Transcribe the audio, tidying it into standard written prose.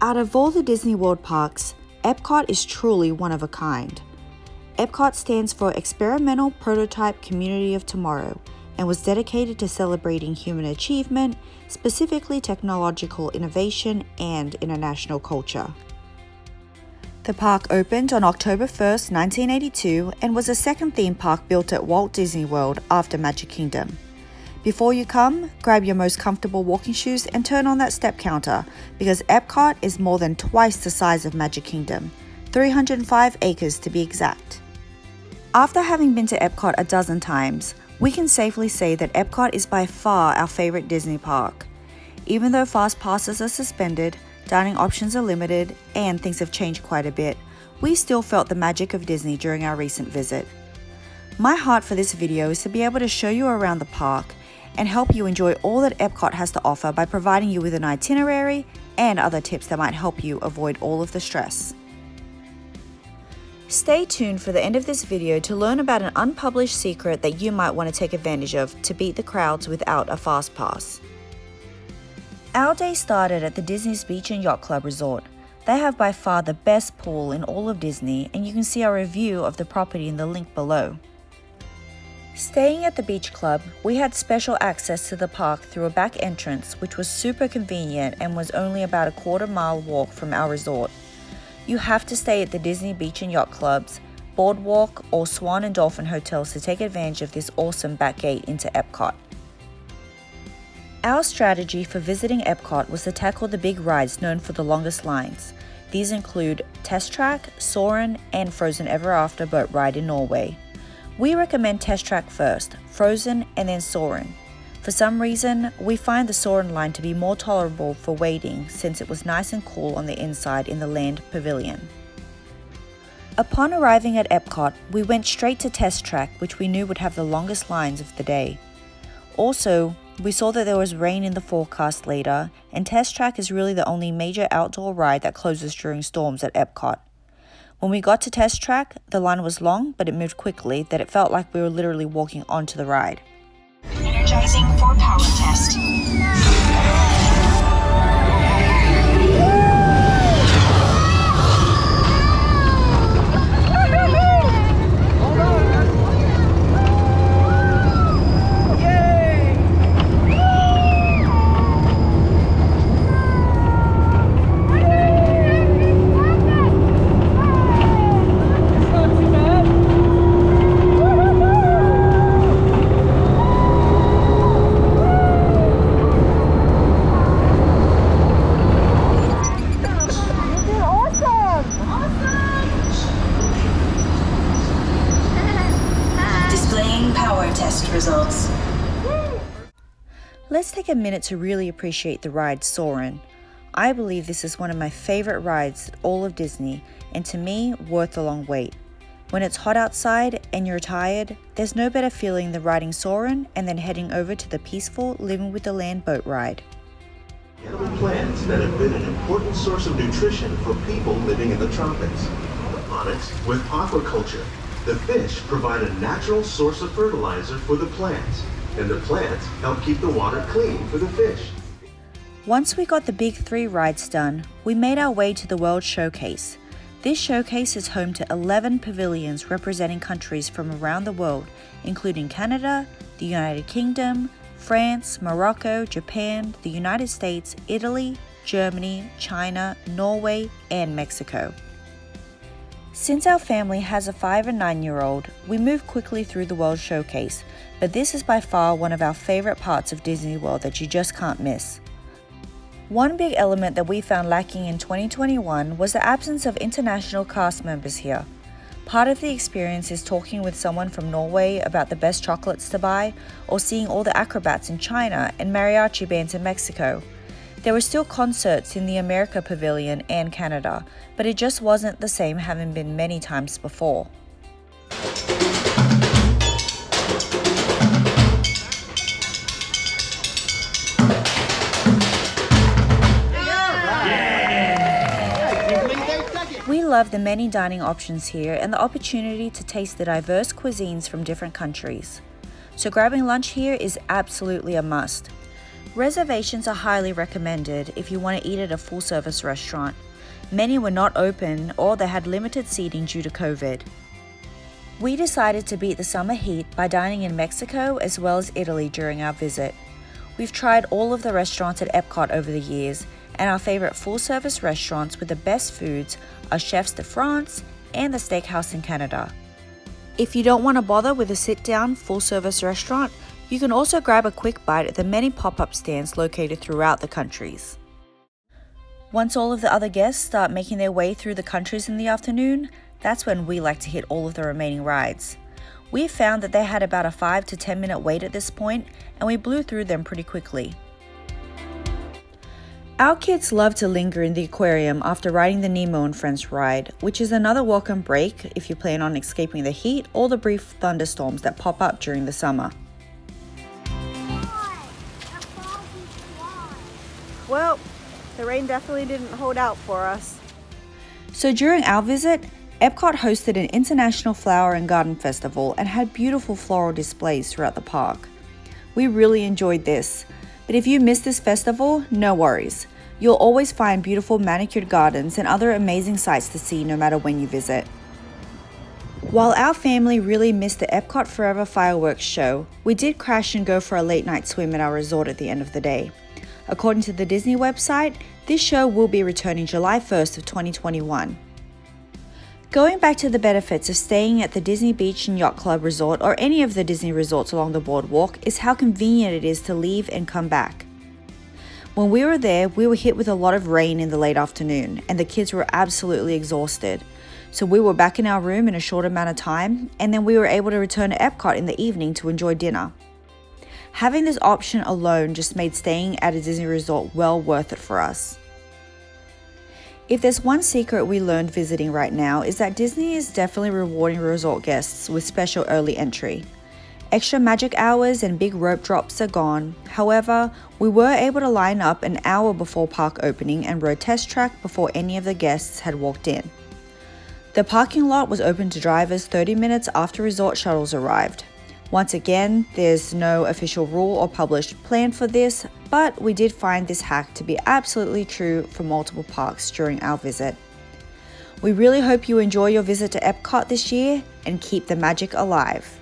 Out of all the Disney World parks, Epcot is truly one of a kind. Epcot stands for Experimental Prototype Community of Tomorrow and was dedicated to celebrating human achievement, specifically technological innovation and international culture. The park opened on October 1st, 1982 and was the second theme park built at Walt Disney World after Magic Kingdom. Before you come, grab your most comfortable walking shoes and turn on that step counter because Epcot is more than twice the size of Magic Kingdom, 305 acres to be exact. After having been to Epcot a dozen times, we can safely say that Epcot is by far our favorite Disney park. Even though fast passes are suspended, dining options are limited, and things have changed quite a bit, we still felt the magic of Disney during our recent visit. My heart for this video is to be able to show you around the park and help you enjoy all that Epcot has to offer by providing you with an itinerary and other tips that might help you avoid all of the stress. Stay tuned for the end of this video to learn about an unpublished secret that you might want to take advantage of to beat the crowds without a fast pass. Our day started at the Disney's Beach and Yacht Club Resort. They have by far the best pool in all of Disney, and you can see our review of the property in the link below. Staying at the beach club, we had special access to the park through a back entrance, which was super convenient and was only about a quarter-mile walk from our resort. You have to stay at the Disney Beach and Yacht Club's Boardwalk or Swan and Dolphin hotels to take advantage of this awesome back gate into Epcot. Our strategy for visiting Epcot was to tackle the big rides known for the longest lines. These include Test Track, Sauron, and Frozen Ever After boat ride in Norway. We recommend Test Track first, Frozen, and then Sauron. For some reason, we find the Sauron line to be more tolerable for waiting since it was nice and cool on the inside in the Land Pavilion. Upon arriving at Epcot, we went straight to Test Track, which we knew would have the longest lines of the day. Also, we saw that there was rain in the forecast later, and Test Track is really the only major outdoor ride that closes during storms at Epcot. When we got to Test Track, the line was long, but it moved quickly that it felt like we were literally walking onto the ride. Energizing for power test. Results. Let's take a minute to really appreciate the ride Sauron. I believe this is one of my favorite rides at all of Disney, and to me, worth the long wait. When it's hot outside and you're tired, there's no better feeling than riding Sauron and then heading over to the peaceful Living with the Land boat ride. Edible plants that have been an important source of nutrition for people living in the tropics. Aquaponics with aquaculture. The fish provide a natural source of fertilizer for the plants, and the plants help keep the water clean for the fish. Once we got the big 3 rides done, we made our way to the World Showcase. This showcase is home to 11 pavilions representing countries from around the world, including Canada, the United Kingdom, France, Morocco, Japan, the United States, Italy, Germany, China, Norway, and Mexico. Since our family has a 5 and 9-year-old, we moved quickly through the World Showcase, but this is by far one of our favorite parts of Disney World that you just can't miss. One big element that we found lacking in 2021 was the absence of international cast members here. Part of the experience is talking with someone from Norway about the best chocolates to buy, or seeing all the acrobats in China and mariachi bands in Mexico. There were still concerts in the America Pavilion and Canada, but it just wasn't the same having been many times before. We love the many dining options here and the opportunity to taste the diverse cuisines from different countries. So grabbing lunch here is absolutely a must. Reservations are highly recommended if you want to eat at a full-service restaurant. Many were not open or they had limited seating due to COVID. We decided to beat the summer heat by dining in Mexico as well as Italy during our visit. We've tried all of the restaurants at Epcot over the years, and our favorite full-service restaurants with the best foods are Chefs de France and the Steakhouse in Canada. If you don't want to bother with a sit-down full-service restaurant, you can also grab a quick bite at the many pop-up stands located throughout the countries. Once all of the other guests start making their way through the countries in the afternoon, that's when we like to hit all of the remaining rides. We found that they had about a 5 to 10 minute wait at this point, and we blew through them pretty quickly. Our kids love to linger in the aquarium after riding the Nemo and Friends ride, which is another welcome break if you plan on escaping the heat or the brief thunderstorms that pop up during the summer. Well, the rain definitely didn't hold out for us. So during our visit, Epcot hosted an international flower and garden festival and had beautiful floral displays throughout the park. We really enjoyed this, but if you missed this festival, no worries. You'll always find beautiful manicured gardens and other amazing sights to see no matter when you visit. While our family really missed the Epcot Forever fireworks show, we did crash and go for a late night swim at our resort at the end of the day. According to the Disney website, this show will be returning July 1st of 2021. Going back to the benefits of staying at the Disney Beach and Yacht Club Resort or any of the Disney resorts along the boardwalk is how convenient it is to leave and come back. When we were there, we were hit with a lot of rain in the late afternoon and the kids were absolutely exhausted. So we were back in our room in a short amount of time, and then we were able to return to Epcot in the evening to enjoy dinner. Having this option alone just made staying at a Disney resort well worth it for us. If there's one secret we learned visiting right now is that Disney is definitely rewarding resort guests with special early entry. Extra magic hours and big rope drops are gone. However, we were able to line up an hour before park opening and rode test track before any of the guests had walked in. The parking lot was open to drivers 30 minutes after resort shuttles arrived. Once again, there's no official rule or published plan for this, but we did find this hack to be absolutely true for multiple parks during our visit. We really hope you enjoy your visit to Epcot this year and keep the magic alive.